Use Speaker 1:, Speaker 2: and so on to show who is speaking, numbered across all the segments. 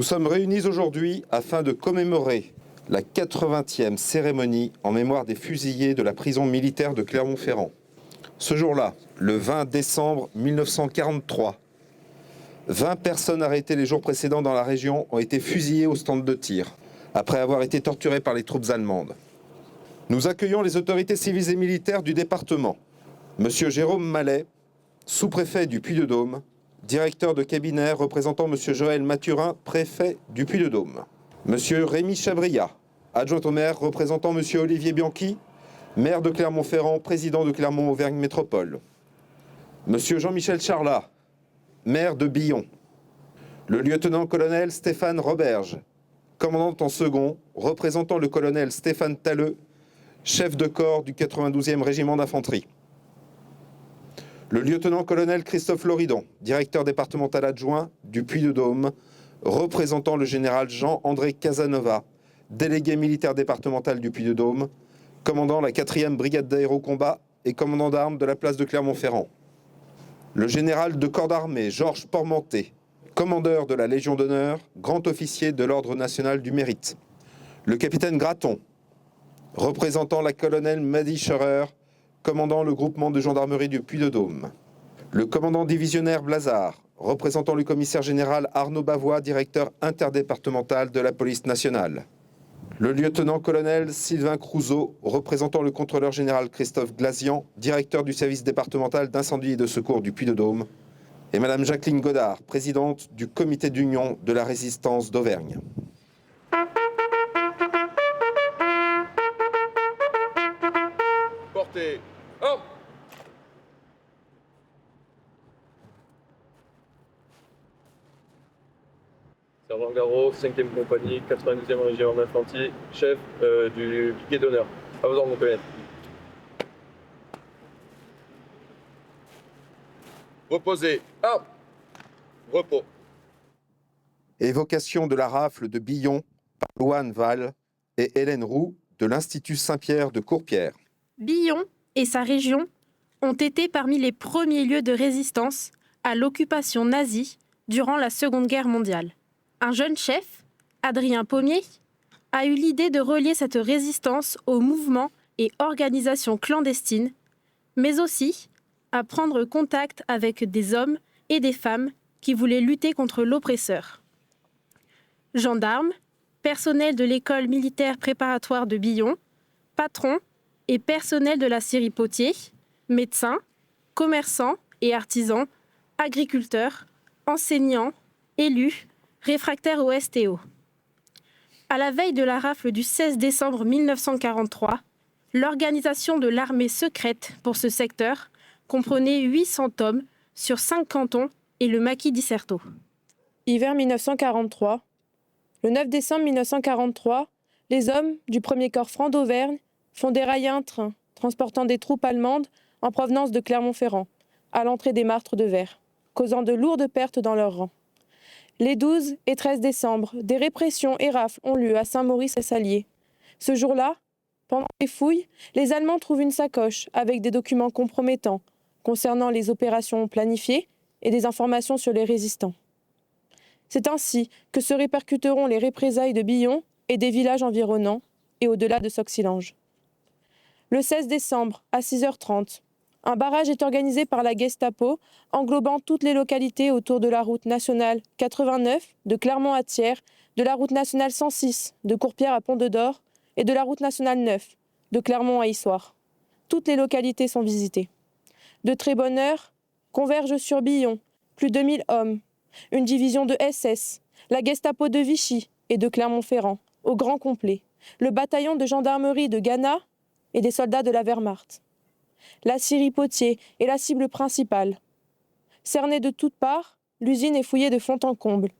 Speaker 1: sommes réunis aujourd'hui afin de commémorer la 80e cérémonie en mémoire des fusillés de la prison militaire de Clermont-Ferrand. Ce jour-là, le 20 décembre 1943, 20 personnes arrêtées les jours précédents dans la région ont été fusillées au stand de tir, après avoir été torturées par les troupes allemandes. Nous accueillons les autorités civiles et militaires du département. Monsieur Jérôme Mallet, sous-préfet du Puy-de-Dôme, directeur de cabinet représentant monsieur Joël Mathurin, préfet du Puy-de-Dôme. Monsieur Rémi Chabriat, adjoint au maire représentant monsieur Olivier Bianchi, maire de Clermont-Ferrand, président de Clermont-Auvergne Métropole. Monsieur Jean-Michel Charlat, maire de Billon. Le lieutenant-colonel Stéphane Roberge, commandant en second, représentant le colonel Stéphane Talleux, chef de corps du 92e régiment d'infanterie. Le lieutenant-colonel Christophe Loridon, directeur départemental adjoint du Puy-de-Dôme, représentant le général Jean-André Casanova, délégué militaire départemental du Puy-de-Dôme, commandant la 4e brigade d'aérocombat et commandant d'armes de la place de Clermont-Ferrand. Le général de corps d'armée Georges Pormenté, commandeur de la Légion d'honneur, grand officier de l'Ordre national du mérite. Le capitaine Graton, représentant la colonel Madi Scherer, commandant le groupement de gendarmerie du Puy-de-Dôme. Le commandant divisionnaire Blazard, représentant le commissaire général Arnaud Bavois, directeur interdépartemental de la police nationale. Le lieutenant-colonel Sylvain Crouzeau, représentant le contrôleur général Christophe Glazian, directeur du service départemental d'incendie et de secours du Puy-de-Dôme. Et madame Jacqueline Godard, présidente du comité d'union de la résistance d'Auvergne.
Speaker 2: Portez. Hop. Sergent Garot, 5e compagnie, 92e régiment d'infanterie, chef du piquet d'honneur. À vos ordres, mon colonel. Reposez. Hop. Repos.
Speaker 1: Évocation de la rafle de Billon par Louane Val et Hélène Roux de l'Institut Saint-Pierre de Courpierre.
Speaker 3: Billon et sa région ont été parmi les premiers lieux de résistance à l'occupation nazie durant la Seconde Guerre mondiale. Un jeune chef, Adrien Pommier, a eu l'idée de relier cette résistance aux mouvements et organisations clandestines, mais aussi à prendre contact avec des hommes et des femmes qui voulaient lutter contre l'oppresseur. Gendarmes, personnel de l'école militaire préparatoire de Billon, patrons et personnel de la scierie Potier, médecins, commerçants et artisans, agriculteurs, enseignants, élus, réfractaires au STO. À la veille de la rafle du 16 décembre 1943, l'organisation de l'armée secrète pour ce secteur comprenait 800 hommes sur 5 cantons et le maquis d'Issertot.
Speaker 4: Hiver 1943. Le 9 décembre 1943, les hommes du 1er corps franc d'Auvergne font dérailler un train transportant des troupes allemandes en provenance de Clermont-Ferrand, à l'entrée des Martres de Verre, causant de lourdes pertes dans leurs rangs. Les 12 et 13 décembre, des répressions et rafles ont lieu à Saint-Maurice et Salier. Ce jour-là, pendant les fouilles, les Allemands trouvent une sacoche avec des documents compromettants concernant les opérations planifiées et des informations sur les résistants. C'est ainsi que se répercuteront les représailles de Billon et des villages environnants et au-delà de Soxillange. Le 16 décembre, à 6h30, un barrage est organisé par la Gestapo, englobant toutes les localités autour de la route nationale 89 de Clermont à Thiers, de la route nationale 106 de Courpierre à Pont-de-Dor et de la route nationale 9 de Clermont à Issoire. Toutes les localités sont visitées. De très bonne heure, convergent sur Billon plus de 1000 hommes, une division de SS, la Gestapo de Vichy et de Clermont-Ferrand, au grand complet, le bataillon de gendarmerie de Ghana et des soldats de la Wehrmacht. La scierie Potier est la cible principale. Cernée de toutes parts, l'usine est fouillée de fond en comble.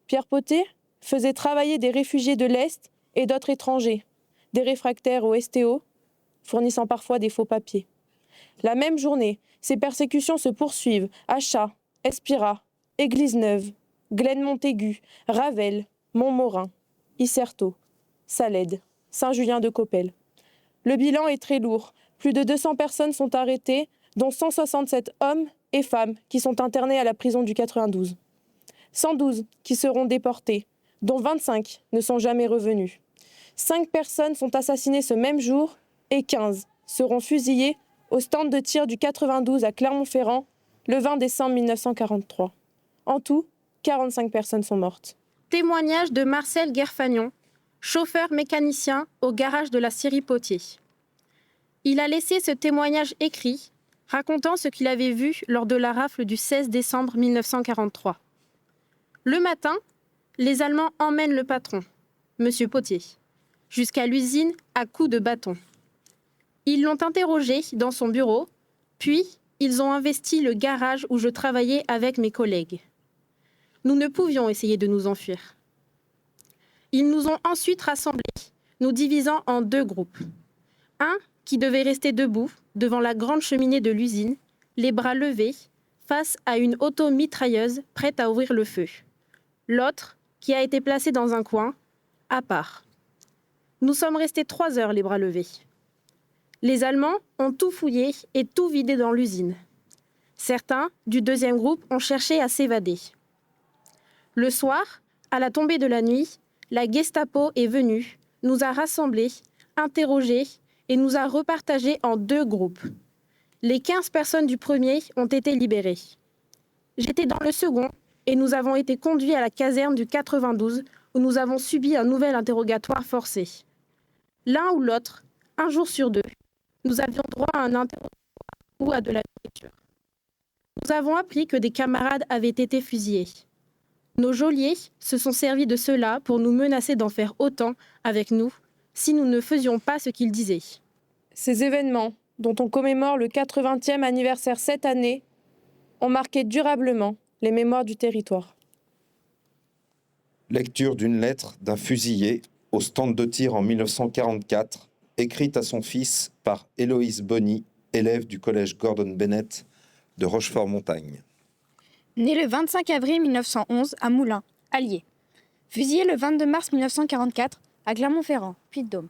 Speaker 4: Pierre Potier faisait travailler des réfugiés de l'Est et d'autres étrangers, des réfractaires au STO, fournissant parfois des faux papiers. La même journée, ces persécutions se poursuivent à Chat, Espira, Église-Neuve, Glen-Montaigu, Ravel, Montmorin, Issertot, Salède, Saint-Julien-de-Coppel. Le bilan est très lourd. Plus de 200 personnes sont arrêtées, dont 167 hommes et femmes qui sont internés à la prison du 92. 112 qui seront déportés, dont 25 ne sont jamais revenus. 5 personnes sont assassinées ce même jour et 15 seront fusillées au stand de tir du 92 à Clermont-Ferrand le 20 décembre 1943. En tout, 45 personnes sont mortes.
Speaker 3: Témoignage de Marcel Guerfagnon, chauffeur mécanicien au garage de la scierie Potier. Il a laissé ce témoignage écrit, racontant ce qu'il avait vu lors de la rafle du 16 décembre 1943. Le matin, les Allemands emmènent le patron, M. Potier, jusqu'à l'usine à coups de bâton. Ils l'ont interrogé dans son bureau, puis ils ont investi le garage où je travaillais avec mes collègues. Nous ne pouvions essayer de nous enfuir. Ils nous ont ensuite rassemblés, nous divisant en 2 groupes. Un qui devait rester debout devant la grande cheminée de l'usine, les bras levés, face à une auto-mitrailleuse prête à ouvrir le feu. L'autre qui a été placé dans un coin, à part. Nous sommes restés 3 heures les bras levés. Les Allemands ont tout fouillé et tout vidé dans l'usine. Certains, du 2e groupe, ont cherché à s'évader. Le soir, à la tombée de la nuit, la Gestapo est venue, nous a rassemblés, interrogés et nous a repartagés en 2 groupes. Les 15 personnes du premier ont été libérées. J'étais dans le second et nous avons été conduits à la caserne du 92 où nous avons subi un nouvel interrogatoire forcé. L'un ou l'autre, un jour sur 2, nous avions droit à un interrogatoire ou à de la nourriture. Nous avons appris que des camarades avaient été fusillés. Nos geôliers se sont servis de cela pour nous menacer d'en faire autant avec nous si nous ne faisions pas ce qu'ils disaient.
Speaker 4: Ces événements, dont on commémore le 80e anniversaire cette année, ont marqué durablement les mémoires du territoire.
Speaker 1: Lecture d'une lettre d'un fusillé au stand de tir en 1944, écrite à son fils par Héloïse Bonny, élève du collège Gordon Bennett de Rochefort-Montagne.
Speaker 5: Né le 25 avril 1911 à Moulins, Allier. Fusillé le 22 mars 1944 à Clermont-Ferrand, Puy-de-Dôme.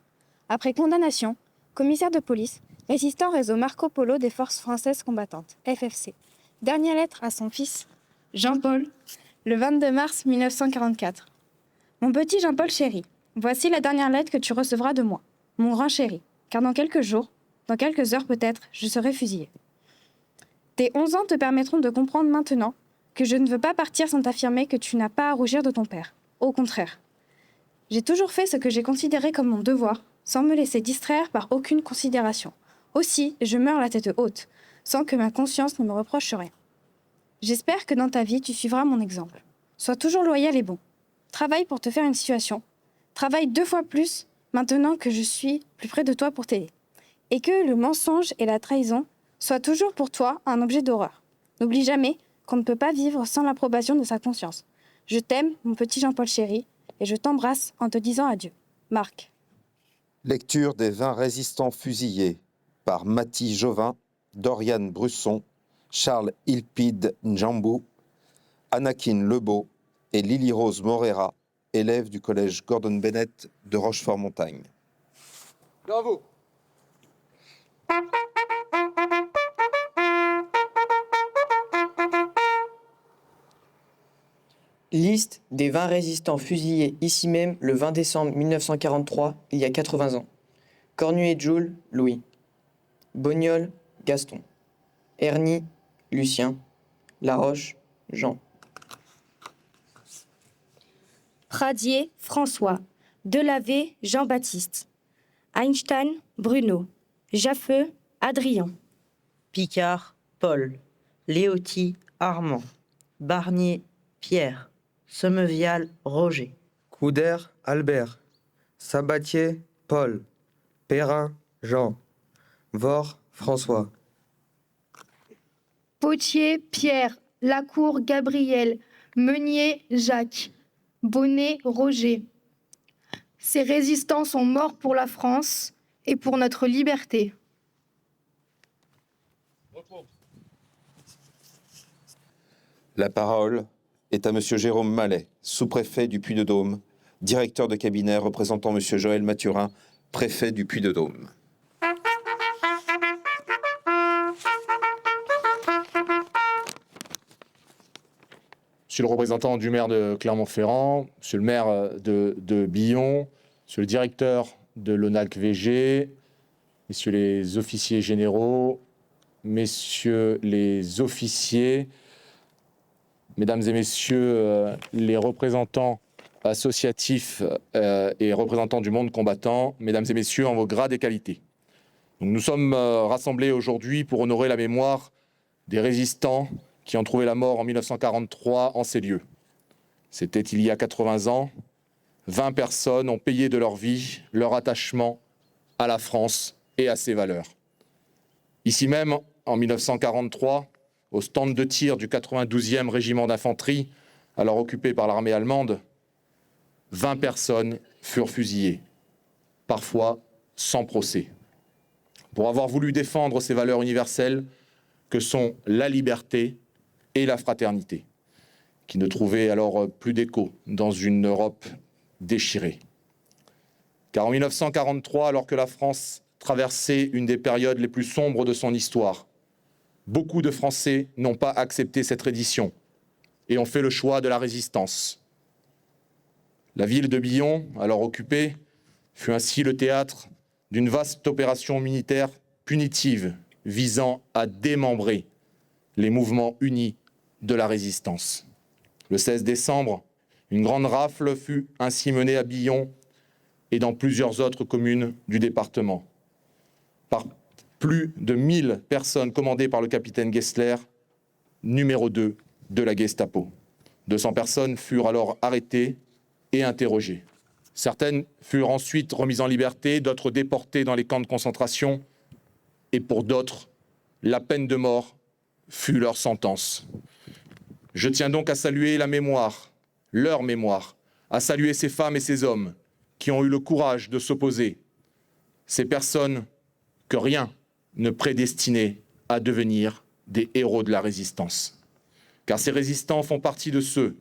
Speaker 5: Après condamnation, commissaire de police, résistant au réseau Marco Polo des Forces françaises combattantes, FFC. Dernière lettre à son fils, Jean-Paul, le 22 mars 1944. Mon petit Jean-Paul chéri, voici la dernière lettre que tu recevras de moi, mon grand chéri, car dans quelques jours, dans quelques heures peut-être, je serai fusillé. Tes 11 ans te permettront de comprendre maintenant que je ne veux pas partir sans t'affirmer que tu n'as pas à rougir de ton père. Au contraire. J'ai toujours fait ce que j'ai considéré comme mon devoir, sans me laisser distraire par aucune considération. Aussi, je meurs la tête haute, sans que ma conscience ne me reproche rien. J'espère que dans ta vie, tu suivras mon exemple. Sois toujours loyal et bon. Travaille pour te faire une situation. Travaille 2 fois plus maintenant que je suis plus près de toi pour t'aider. Et que le mensonge et la trahison soient toujours pour toi un objet d'horreur. N'oublie jamais qu'on ne peut pas vivre sans l'approbation de sa conscience. Je t'aime, mon petit Jean-Paul chéri, et je t'embrasse en te disant adieu. Marc.
Speaker 1: Lecture des 20 résistants fusillés par Mathie Jovin, Dorian Brusson, Charles Ilpide Njambou, Anakin Lebeau et Lily-Rose Morera, élèves du collège Gordon Bennett de Rochefort-Montagne.
Speaker 2: Bravo.
Speaker 6: Liste des 20 résistants fusillés ici même le 20 décembre 1943, il y a 80 ans. Cornuet-Joule, Louis. Bognol, Gaston. Erny, Lucien. Laroche, Jean.
Speaker 7: Pradier, François. Delavé, Jean-Baptiste. Einstein, Bruno. Jaffeux, Adrien.
Speaker 8: Picard, Paul. Léoty, Armand. Barnier, Pierre. Semevial, Roger.
Speaker 9: Couder, Albert. Sabatier, Paul. Perrin, Jean. Vore, François.
Speaker 10: Potier, Pierre. Lacour, Gabriel. Meunier, Jacques. Bonnet, Roger. Ces résistants sont morts pour la France et pour notre liberté.
Speaker 1: La parole est à Monsieur Jérôme Mallet, sous-préfet du Puy-de-Dôme, directeur de cabinet représentant Monsieur Joël Mathurin, préfet du Puy-de-Dôme.
Speaker 11: monsieur le représentant du maire de Clermont-Ferrand, monsieur le maire de Billon, monsieur le directeur de l'ONAC-VG, messieurs les officiers généraux, messieurs les officiers, mesdames et messieurs les représentants associatifs et représentants du monde combattant, mesdames et messieurs en vos grades et qualités. Donc, nous sommes rassemblés aujourd'hui pour honorer la mémoire des résistants qui ont trouvé la mort en 1943 en ces lieux. C'était il y a 80 ans. 20 personnes ont payé de leur vie leur attachement à la France et à ses valeurs. Ici même, en 1943, au stand de tir du 92e régiment d'infanterie, alors occupé par l'armée allemande, 20 personnes furent fusillées, parfois sans procès, pour avoir voulu défendre ces valeurs universelles que sont la liberté et la fraternité, qui ne trouvaient alors plus d'écho dans une Europe déchirée. Car en 1943, alors que la France traversait une des périodes les plus sombres de son histoire, beaucoup de Français n'ont pas accepté cette reddition et ont fait le choix de la résistance. La ville de Billon, alors occupée, fut ainsi le théâtre d'une vaste opération militaire punitive visant à démembrer les mouvements unis de la résistance. Le 16 décembre, une grande rafle fut ainsi menée à Billon et dans plusieurs autres communes du département, par plus de 1000 personnes commandées par le capitaine Gessler, numéro 2 de la Gestapo. 200 personnes furent alors arrêtées et interrogées. Certaines furent ensuite remises en liberté, d'autres déportées dans les camps de concentration, et pour d'autres, la peine de mort fut leur sentence. Je tiens donc à saluer la mémoire, leur mémoire, à saluer ces femmes et ces hommes qui ont eu le courage de s'opposer, ces personnes que rien ne prédestinait à devenir des héros de la résistance. Car ces résistants font partie de ceux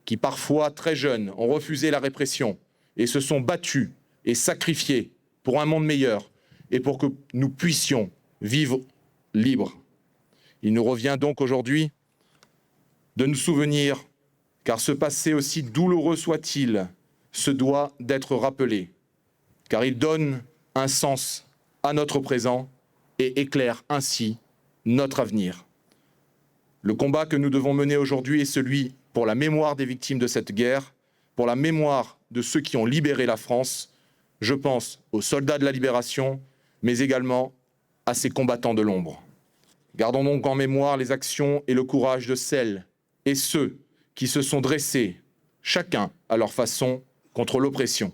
Speaker 11: qui, parfois très jeunes, ont refusé la répression et se sont battus et sacrifiés pour un monde meilleur et pour que nous puissions vivre libres. Il nous revient donc aujourd'hui de nous souvenir, car ce passé, aussi douloureux soit-il, se doit d'être rappelé, car il donne un sens à notre présent et éclaire ainsi notre avenir. Le combat que nous devons mener aujourd'hui est celui pour la mémoire des victimes de cette guerre, pour la mémoire de ceux qui ont libéré la France. Je pense aux soldats de la libération, mais également à ces combattants de l'ombre. Gardons donc en mémoire les actions et le courage de celles et ceux qui se sont dressés, chacun à leur façon, contre l'oppression.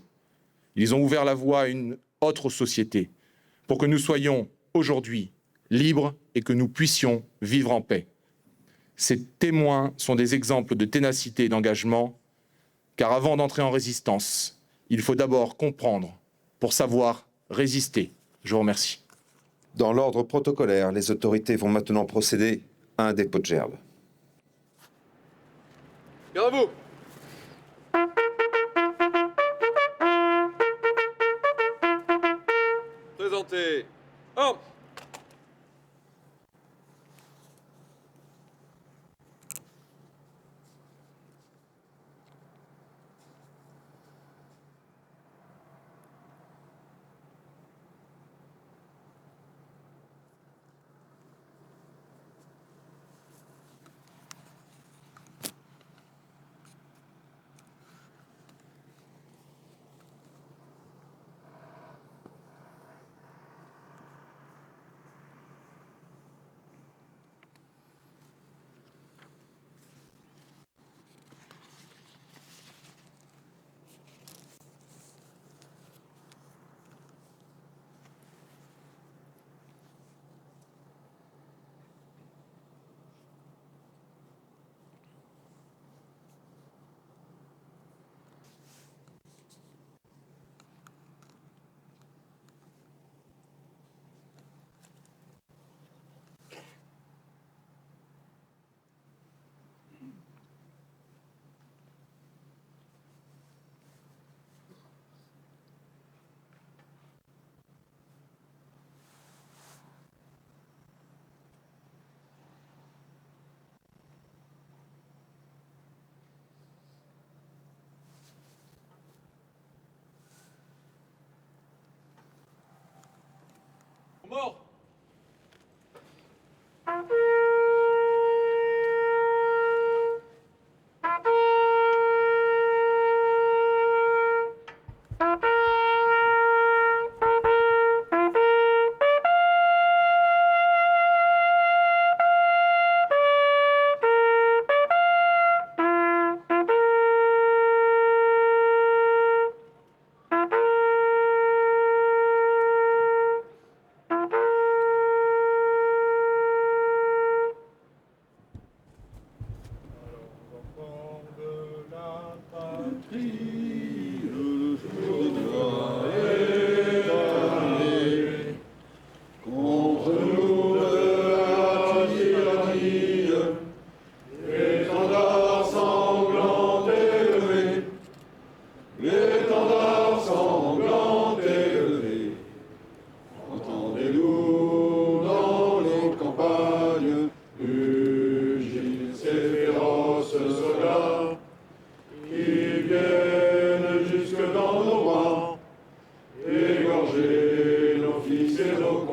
Speaker 11: Ils ont ouvert la voie à une autre société pour que nous soyons aujourd'hui libres et que nous puissions vivre en paix. Ces témoins sont des exemples de ténacité et d'engagement, car avant d'entrer en résistance, il faut d'abord comprendre pour savoir résister. Je vous remercie.
Speaker 1: Dans l'ordre protocolaire, les autorités vont maintenant procéder à un dépôt de gerbe.
Speaker 2: Garde à vous. Présentez. Armes.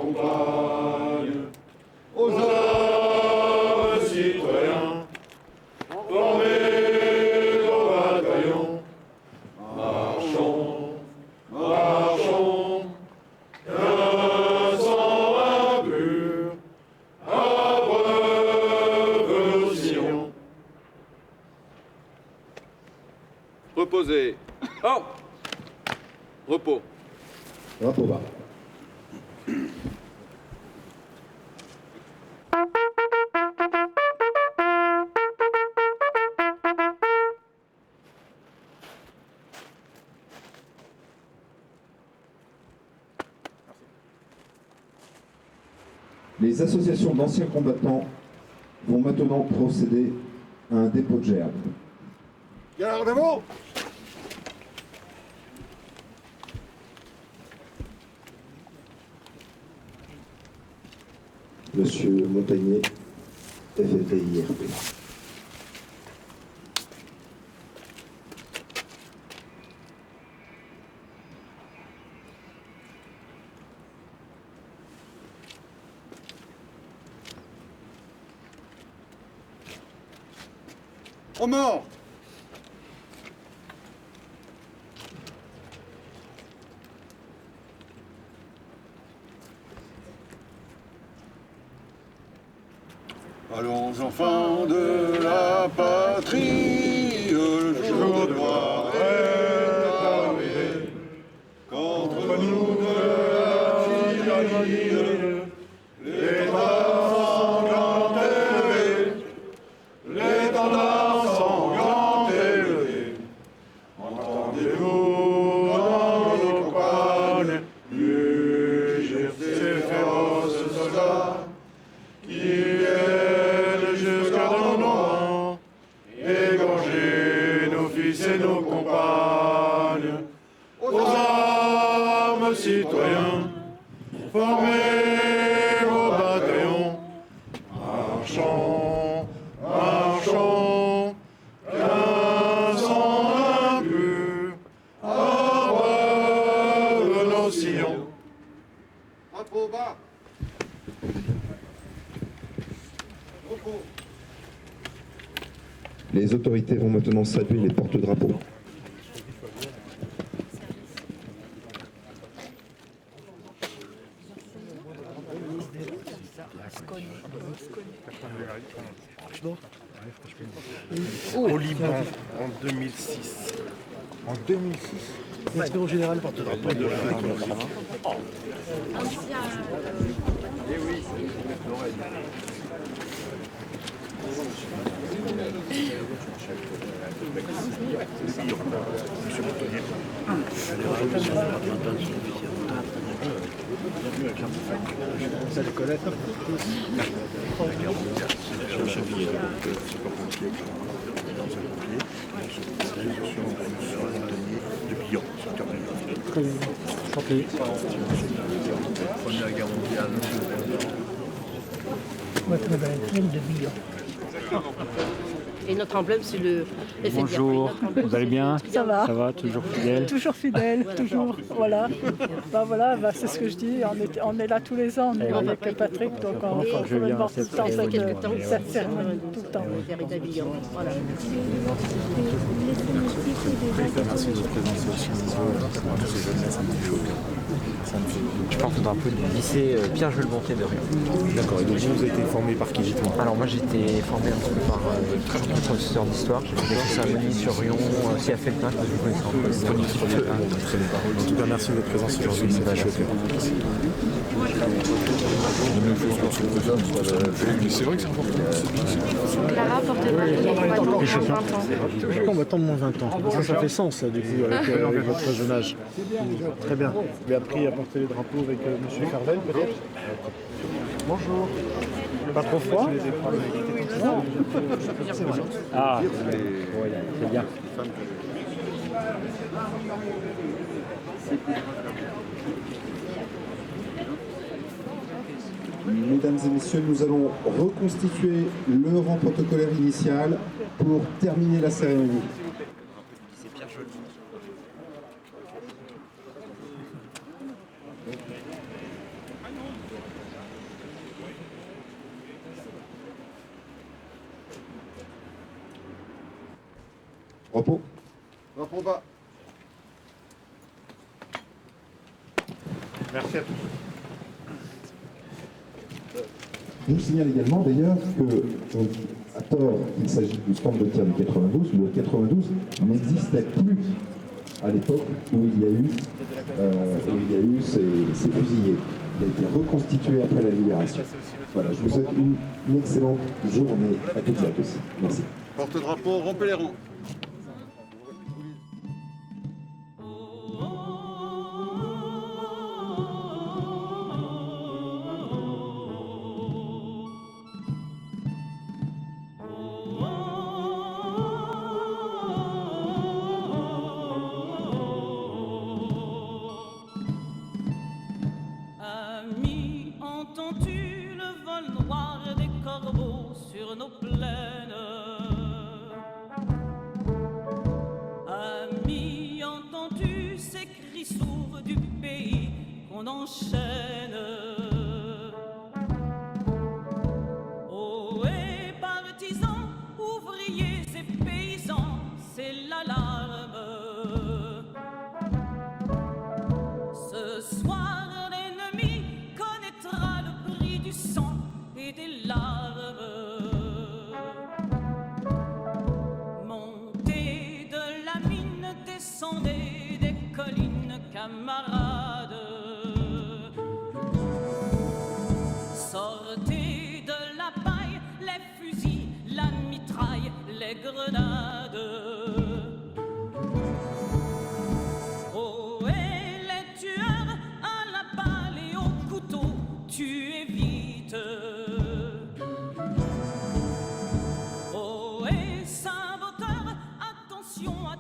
Speaker 12: accompagne. Aux hommes citoyens, formez vos bataillons. Marchons, marchons, qu'un sang impur abreuve nos sillons.
Speaker 2: Reposez. Oh. Repos.
Speaker 1: Drapeau bas. Les associations d'anciens combattants vont maintenant procéder à un dépôt de gerbe.
Speaker 12: Gardez-vous!
Speaker 1: Monsieur Montagnier, FFIRP.
Speaker 12: Aux morts! Allons enfants de la patrie, le jour de gloire est arrivé. Contre nous de la tyrannie, l'État sanglant élevé, l'étendard sanglant élevé. Entendez-vous dans nos campagnes mugir ces féroces soldats qui viennent jusqu'à nos rangs, égorger nos fils et nos compagnes. Aux armes, citoyens, formez vos bataillons. Marchons, marchons, qu'un sang impur abreuve nos sillons. Drapeau bas.
Speaker 1: Les autorités vont maintenant saluer les porte-drapeaux.
Speaker 13: Au Liban, en 2006. En 2006 l'inspecteur général porte-drapeau de la Monsieur Montagnier. Ça les connaît. De Billon, très bien. Chanté. Première guerre mondiale.
Speaker 14: De Billon. Et notre emblème, c'est le FFIRP.
Speaker 15: Bonjour, vous allez bien?
Speaker 14: Ça va.
Speaker 15: Ça va, toujours fidèle?
Speaker 14: Toujours fidèle, toujours. Voilà. Voilà, c'est ce que je dis. On est là tous les ans, nous, avec Patrick. Donc on va voir tout le temps cette cérémonie, tout le temps. Voilà.
Speaker 15: Merci de votre présence aussi. Tous ces jeunes-là, ça me fait chaud.
Speaker 16: Je porte le drapeau du lycée Pierre-Jules Bonté de Rion.
Speaker 15: D'accord, et donc vous avez été formé par qui, dites-moi?
Speaker 16: Alors moi j'ai été formé un petit peu par un professeur d'histoire. J'ai fait des cérémonies sur Rion, aussi à Feltin, que vous connaissez en
Speaker 15: En tout cas, merci de votre présence aujourd'hui, c'est chouette. C'est vrai que c'est important.
Speaker 14: Clara porte le drapeau
Speaker 13: combattant de moins 20 ans. Ça fait sens, là, du coup, avec votre jeune âge. Très bien. Vous avez appris à porter les drapeaux avec M. Carvel, peut-être? Bonjour. Pas trop froid?
Speaker 15: Ah, c'est bien.
Speaker 1: Mesdames et messieurs, nous allons reconstituer le rang protocolaire initial pour terminer la cérémonie. Repos.
Speaker 12: Repos bas. Merci à tous.
Speaker 1: Je vous signale également d'ailleurs que, à tort, il s'agit du stand de tir du 92. Le 92 n'existait plus à l'époque où il y a eu ces fusillés. Il a été reconstitué après la libération. Voilà, je vous souhaite une excellente journée à toutes et à tous. Merci.
Speaker 12: Porte-drapeau, rompez les rangs.
Speaker 17: Ami, entends-tu le vol noir des corbeaux sur nos plaines? Ami, entends-tu ces cris sourds du pays qu'on enchaîne? Oh, et partisans, ouvriers et paysans, c'est l'alarme. Ce soir, l'ennemi connaîtra le prix du sang et des larmes. Montez de la mine, descendez des collines, camarades. Sortez de la paille, les fusils, la mitraille, les grenades. Oh, et les tueurs à la balle et au couteau, tuez vite. Oh, et saboteurs, attention à